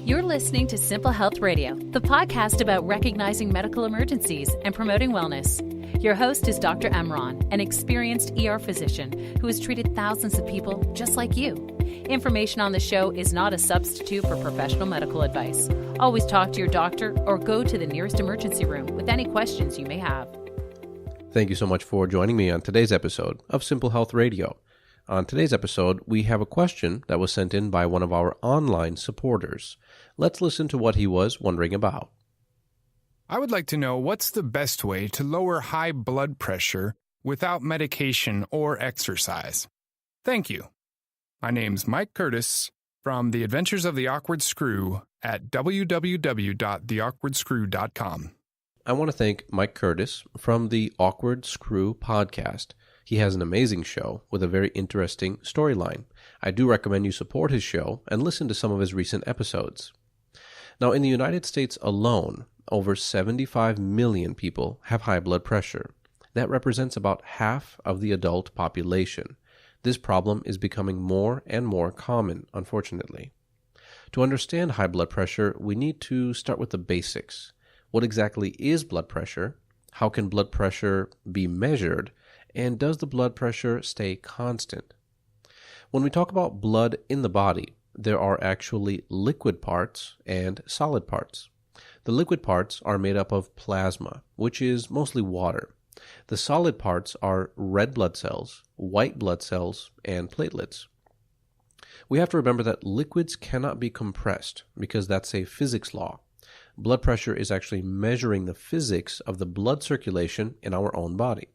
You're listening to Simple Health Radio, the podcast about recognizing medical emergencies and promoting wellness. Your host is Dr. Emron, an experienced ER physician who has treated thousands of people just like you. Information on the show is not a substitute for professional medical advice. Always talk to your doctor or go to the nearest emergency room with any questions you may have. Thank you so much for joining me on today's episode of Simple Health Radio. On today's episode, we have a question that was sent in by one of our online supporters. Let's listen to what he was wondering about. I would like to know what's the best way to lower high blood pressure without medication or exercise. Thank you. My name's Mike Curtis from The Adventures of the Awkward Screw at www.theawkwardscrew.com. I want to thank Mike Curtis from the Awkward Screw podcast. He has an amazing show with a very interesting storyline. I do recommend you support his show and listen to some of his recent episodes. Now, in the United States alone, over 75 million people have high blood pressure. That represents about half of the adult population. This problem is becoming more and more common, unfortunately. To understand high blood pressure, we need to start with the basics. What exactly is blood pressure? How can blood pressure be measured? And does the blood pressure stay constant? When we talk about blood in the body, there are actually liquid parts and solid parts. The liquid parts are made up of plasma, which is mostly water. The solid parts are red blood cells, white blood cells, and platelets. We have to remember that liquids cannot be compressed because that's a physics law. Blood pressure is actually measuring the physics of the blood circulation in our own body.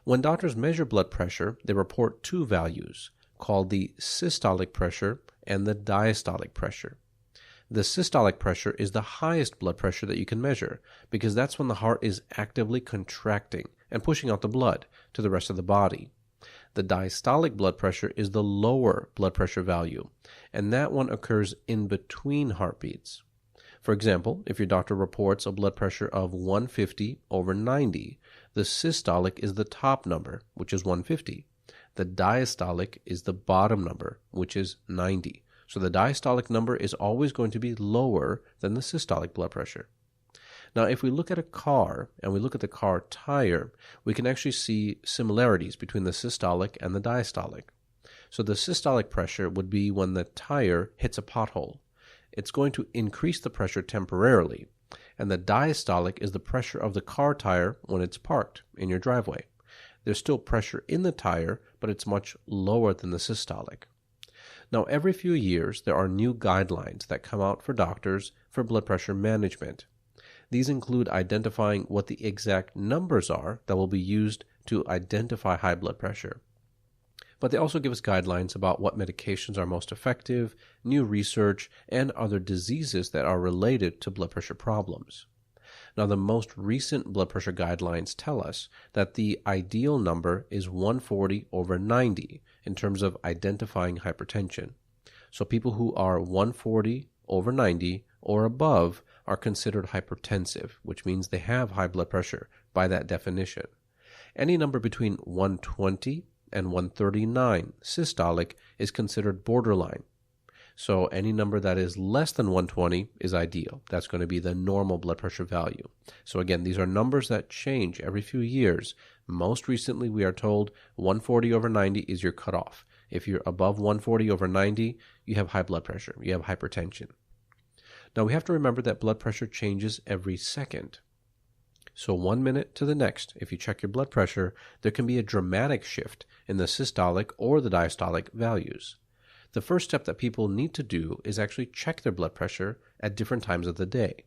When doctors measure blood pressure, they report two values called the systolic pressure and the diastolic pressure. The systolic pressure is the highest blood pressure that you can measure because that's when the heart is actively contracting and pushing out the blood to the rest of the body. The diastolic blood pressure is the lower blood pressure value, and that one occurs in between heartbeats. For example, if your doctor reports a blood pressure of 150/90, the systolic is the top number, which is 150. The diastolic is the bottom number, which is 90. So the diastolic number is always going to be lower than the systolic blood pressure. Now, if we look at a car and we look at the car tire, we can actually see similarities between the systolic and the diastolic. So the systolic pressure would be when the tire hits a pothole. It's going to increase the pressure temporarily, and the diastolic is the pressure of the car tire when it's parked in your driveway. There's still pressure in the tire, but it's much lower than the systolic. Now, every few years, there are new guidelines that come out for doctors for blood pressure management. These include identifying what the exact numbers are that will be used to identify high blood pressure. But they also give us guidelines about what medications are most effective, new research, and other diseases that are related to blood pressure problems. Now, the most recent blood pressure guidelines tell us that the ideal number is 140/90 in terms of identifying hypertension. So people who are 140/90 or above are considered hypertensive, which means they have high blood pressure by that definition. Any number between 120 and 139 systolic is considered borderline. So any number that is less than 120 is ideal. That's going to be the normal blood pressure value. So again, these are numbers that change every few years. Most recently, we are told 140/90 is your cutoff. If you're above 140/90, you have high blood pressure. You have hypertension. Now, we have to remember that blood pressure changes every second. So 1 minute to the next, if you check your blood pressure, there can be a dramatic shift in the systolic or the diastolic values. The first step that people need to do is actually check their blood pressure at different times of the day.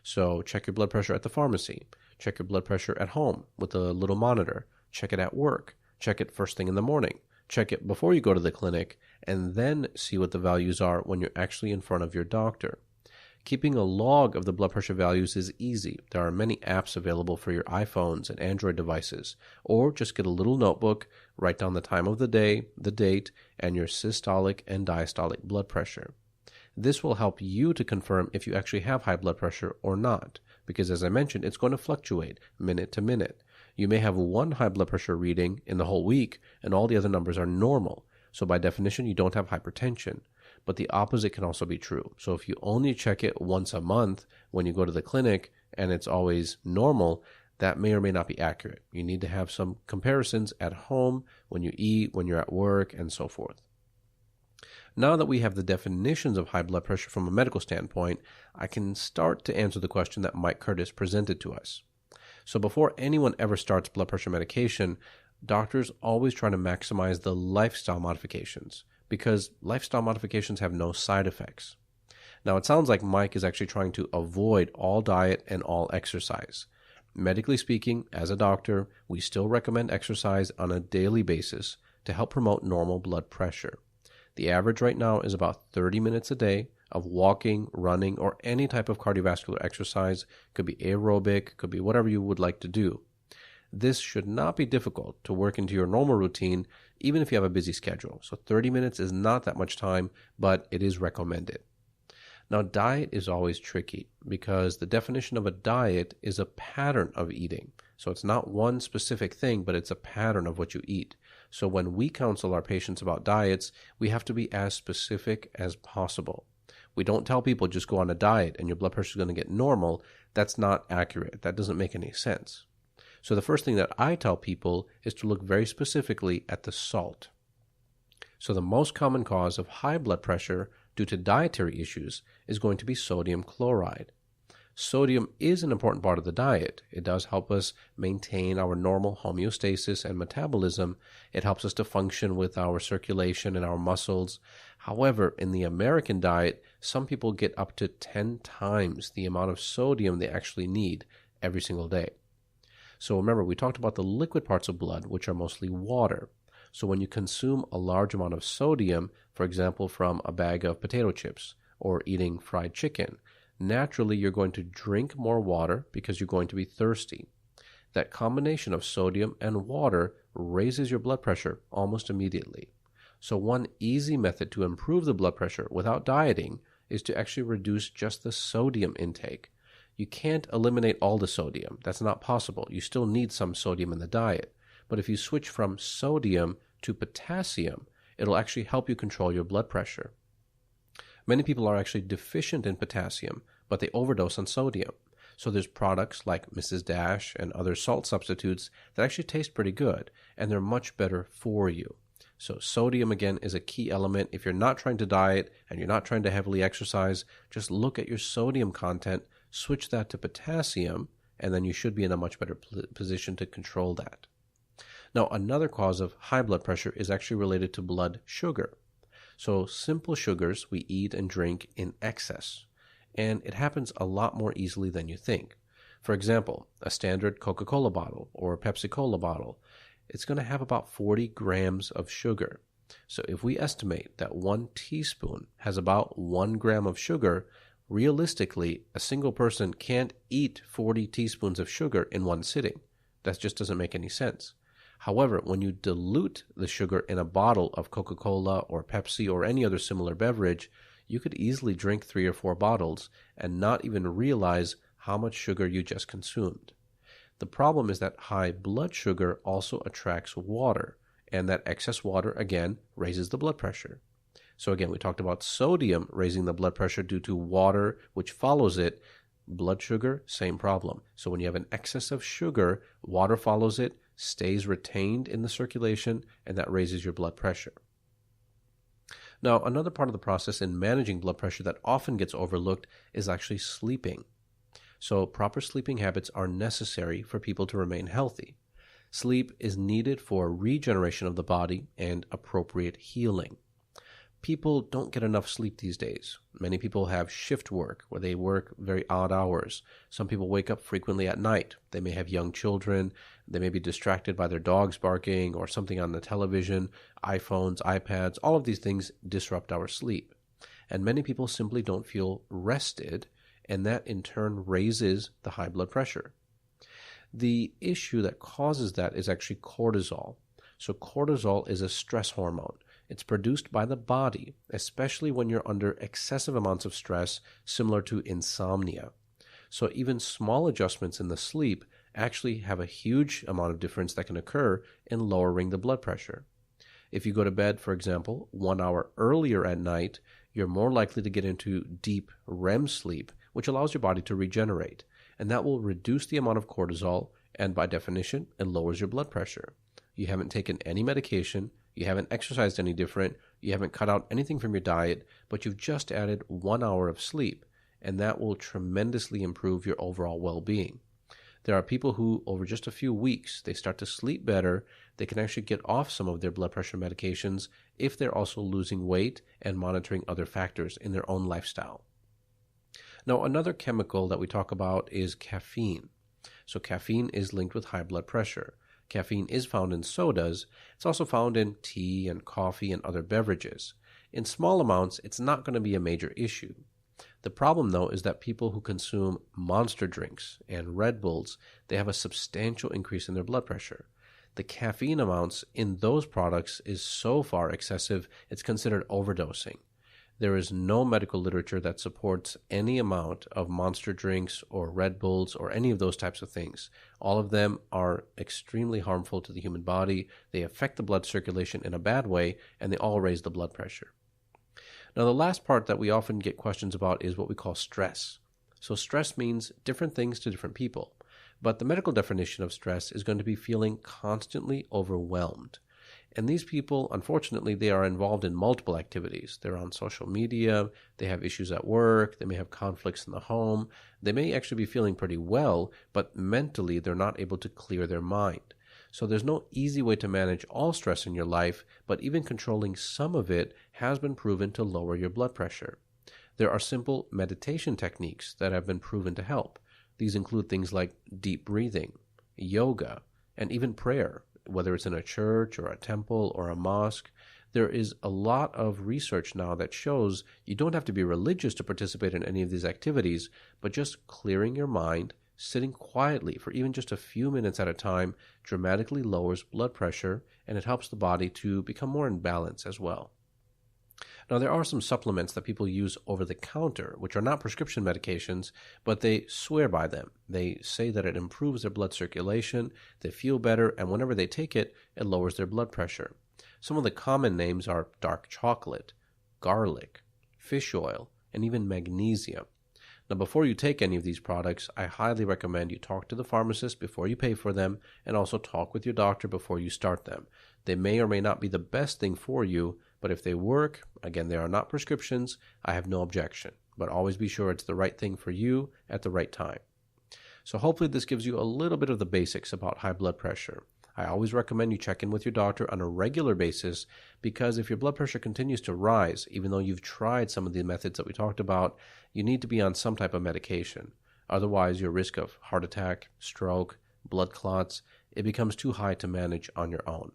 So check your blood pressure at the pharmacy, check your blood pressure at home with a little monitor, check it at work, check it first thing in the morning, check it before you go to the clinic, and then see what the values are when you're actually in front of your doctor. Keeping a log of the blood pressure values is easy. There are many apps available for your iPhones and Android devices. Or just get a little notebook, write down the time of the day, the date, and your systolic and diastolic blood pressure. This will help you to confirm if you actually have high blood pressure or not, because as I mentioned, it's going to fluctuate minute to minute. You may have one high blood pressure reading in the whole week, and all the other numbers are normal. So by definition, you don't have hypertension. but the opposite can also be true. So if you only check it once a month when you go to the clinic and it's always normal, that may or may not be accurate. You need to have some comparisons at home, when you eat, when you're at work, and so forth. Now that we have the definitions of high blood pressure from a medical standpoint, I can start to answer the question that Mike Curtis presented to us. So before anyone ever starts blood pressure medication, doctors always try to maximize the lifestyle modifications, because lifestyle modifications have no side effects. Now, it sounds like Mike is actually trying to avoid all diet and all exercise. Medically speaking, as a doctor, we still recommend exercise on a daily basis to help promote normal blood pressure. The average right now is about 30 minutes a day of walking, running, or any type of cardiovascular exercise. Could be aerobic, could be whatever you would like to do. This should not be difficult to work into your normal routine, even if you have a busy schedule. So 30 minutes is not that much time, but it is recommended. Now, diet is always tricky because the definition of a diet is a pattern of eating. So it's not one specific thing, but it's a pattern of what you eat. So when we counsel our patients about diets, we have to be as specific as possible. We don't tell people just go on a diet and your blood pressure is going to get normal. That's not accurate. That doesn't make any sense. So the first thing that I tell people is to look very specifically at the salt. So the most common cause of high blood pressure due to dietary issues is going to be sodium chloride. Sodium is an important part of the diet. It does help us maintain our normal homeostasis and metabolism. It helps us to function with our circulation and our muscles. However, in the American diet, some people get up to 10 times the amount of sodium they actually need every single day. So remember, we talked about the liquid parts of blood, which are mostly water. So when you consume a large amount of sodium, for example, from a bag of potato chips or eating fried chicken, naturally you're going to drink more water because you're going to be thirsty. That combination of sodium and water raises your blood pressure almost immediately. So one easy method to improve the blood pressure without dieting is to actually reduce just the sodium intake. You can't eliminate all the sodium. That's not possible. You still need some sodium in the diet. But if you switch from sodium to potassium, it'll actually help you control your blood pressure. Many people are actually deficient in potassium, but they overdose on sodium. So there's products like Mrs. Dash and other salt substitutes that actually taste pretty good, and they're much better for you. So sodium, again, is a key element. If you're not trying to diet and you're not trying to heavily exercise, just look at your sodium content, switch that to potassium, and then you should be in a much better position to control that. Now, another cause of high blood pressure is actually related to blood sugar. So simple sugars we eat and drink in excess, and it happens a lot more easily than you think. For example, a standard Coca-Cola bottle or a Pepsi-Cola bottle, it's going to have about 40 grams of sugar. So if we estimate that 1 teaspoon has about 1 gram of sugar, realistically, a single person can't eat 40 teaspoons of sugar in one sitting. That just doesn't make any sense. However, when you dilute the sugar in a bottle of Coca-Cola or Pepsi or any other similar beverage, you could easily drink 3 or 4 bottles and not even realize how much sugar you just consumed. The problem is that high blood sugar also attracts water, and that excess water, again, raises the blood pressure. So again, we talked about sodium raising the blood pressure due to water, which follows it. Blood sugar, same problem. So when you have an excess of sugar, water follows it, stays retained in the circulation, and that raises your blood pressure. Now, another part of the process in managing blood pressure that often gets overlooked is actually sleeping. So proper sleeping habits are necessary for people to remain healthy. Sleep is needed for regeneration of the body and appropriate healing. People don't get enough sleep these days. Many people have shift work where they work very odd hours. Some people wake up frequently at night. They may have young children. They may be distracted by their dogs barking or something on the television, iPhones, iPads. All of these things disrupt our sleep. And many people simply don't feel rested, and that in turn raises the high blood pressure. The issue that causes that is actually cortisol. So cortisol is a stress hormone. It's produced by the body, especially when you're under excessive amounts of stress, similar to insomnia. So even small adjustments in the sleep actually have a huge amount of difference that can occur in lowering the blood pressure. If you go to bed, for example, 1 hour earlier at night, you're more likely to get into deep REM sleep, which allows your body to regenerate. And that will reduce the amount of cortisol, and by definition, it lowers your blood pressure. You haven't taken any medication, you haven't exercised any different, you haven't cut out anything from your diet, but you've just added 1 hour of sleep, and that will tremendously improve your overall well-being. There are people who, over just a few weeks, they start to sleep better. They can actually get off some of their blood pressure medications if they're also losing weight and monitoring other factors in their own lifestyle. Now, another chemical that we talk about is caffeine. So caffeine is linked with high blood pressure. Caffeine is found in sodas. It's also found in tea and coffee and other beverages. In small amounts, it's not going to be a major issue. The problem, though, is that people who consume Monster drinks and Red Bulls, they have a substantial increase in their blood pressure. The caffeine amounts in those products is so far excessive, it's considered overdosing. There is no medical literature that supports any amount of Monster drinks or Red Bulls or any of those types of things. All of them are extremely harmful to the human body. They affect the blood circulation in a bad way, and they all raise the blood pressure. Now, the last part that we often get questions about is what we call stress. So stress means different things to different people, but the medical definition of stress is going to be feeling constantly overwhelmed. And these people, unfortunately, they are involved in multiple activities. They're on social media, they have issues at work, they may have conflicts in the home, they may actually be feeling pretty well, but mentally they're not able to clear their mind. So there's no easy way to manage all stress in your life, but even controlling some of it has been proven to lower your blood pressure. There are simple meditation techniques that have been proven to help. These include things like deep breathing, yoga, and even prayer, whether it's in a church or a temple or a mosque. There is a lot of research now that shows you don't have to be religious to participate in any of these activities, but just clearing your mind, sitting quietly for even just a few minutes at a time dramatically lowers blood pressure, and it helps the body to become more in balance as well. Now, there are some supplements that people use over the counter, which are not prescription medications, but they swear by them. They say that it improves their blood circulation, they feel better, and whenever they take it, it lowers their blood pressure. Some of the common names are dark chocolate, garlic, fish oil, and even magnesium. Now, before you take any of these products, I highly recommend you talk to the pharmacist before you pay for them, and also talk with your doctor before you start them. They may or may not be the best thing for you, but if they work, again, they are not prescriptions, I have no objection. But always be sure it's the right thing for you at the right time. So hopefully this gives you a little bit of the basics about high blood pressure. I always recommend you check in with your doctor on a regular basis, because if your blood pressure continues to rise, even though you've tried some of the methods that we talked about, you need to be on some type of medication. Otherwise, your risk of heart attack, stroke, blood clots, it becomes too high to manage on your own.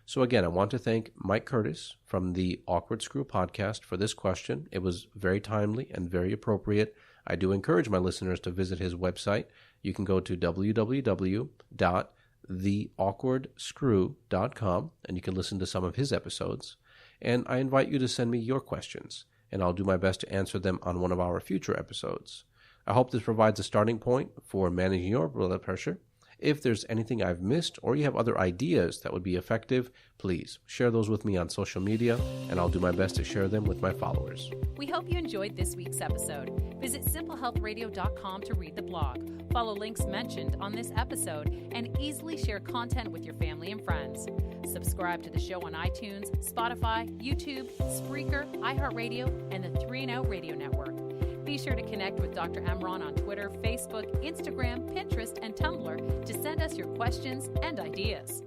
So again, I want to thank Mike Curtis from the Awkward Screw podcast for this question. It was very timely and very appropriate. I do encourage my listeners to visit his website. You can go to www.theawkwardscrew.com and you can listen to some of his episodes. And I invite you to send me your questions, and I'll do my best to answer them on one of our future episodes. I hope this provides a starting point for managing your blood pressure. If there's anything I've missed or you have other ideas that would be effective, please share those with me on social media, and I'll do my best to share them with my followers. We hope you enjoyed this week's episode. Visit simplehealthradio.com to read the blog, follow links mentioned on this episode, and easily share content with your family and friends. Subscribe to the show on iTunes, Spotify, YouTube, Spreaker, iHeartRadio, and the 3 and Out Radio Network. Be sure to connect with Dr. Emron on Twitter, Facebook, Instagram, Pinterest, and Tumblr to send us your questions and ideas.